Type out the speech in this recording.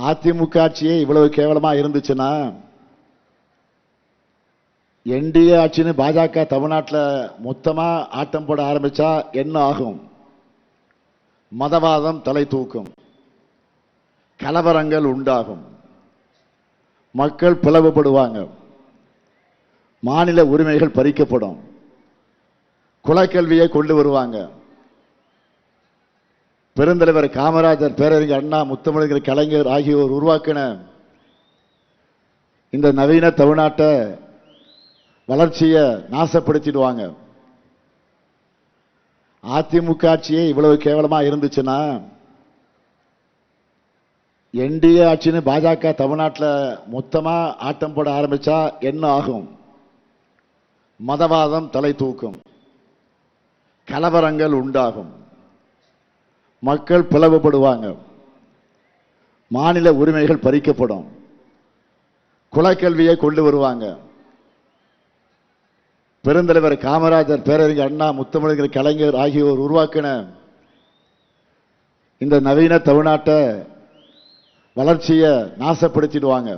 அதிமுக ஆட்சியே இவ்வளவு கேவலமா இருந்துச்சுன்னா என்டிஏ ஆட்சின்னு பாஜக தமிழ்நாட்டில் மொத்தமா ஆட்டம் போட ஆரம்பிச்சா என்ன ஆகும்? மதவாதம் தலை தூக்கும், கலவரங்கள் உண்டாகும், மக்கள் பிளவுபடுவாங்க, மாநில உரிமைகள் பறிக்கப்படும், குலக்கல்வியை கொண்டு வருவாங்க. பெருந்தலைவர் காமராஜர், பேரறிஞர் அண்ணா, முத்தமிழர் கலைஞர் ஆகியோர் உருவாக்கின இந்த நவீன தமிழ்நாட்டை வளர்ச்சியை நாசப்படுத்திடுவாங்க. அதிமுக ஆட்சியே இவ்வளவு கேவலமா இருந்துச்சுன்னா என்டிஏ ஆட்சின்னு பாஜக தமிழ்நாட்டில் மொத்தமா ஆட்டம் போட ஆரம்பிச்சா என்ன ஆகும்? மதவாதம் தலை தூக்கும், கலவரங்கள் உண்டாகும், மக்கள் பிளவுபடுவாங்க, மாநில உரிமைகள் பறிக்கப்படும், குலக்கல்வியை கொண்டு வருவாங்க. பெருந்தலைவர் காமராஜர், பேரறிஞர் அண்ணா, முத்தமிழர் கலைஞர் ஆகியோர் உருவாக்கின இந்த நவீன தமிழ்நாட்டை வளர்ச்சியை நாசப்படுத்திடுவாங்க.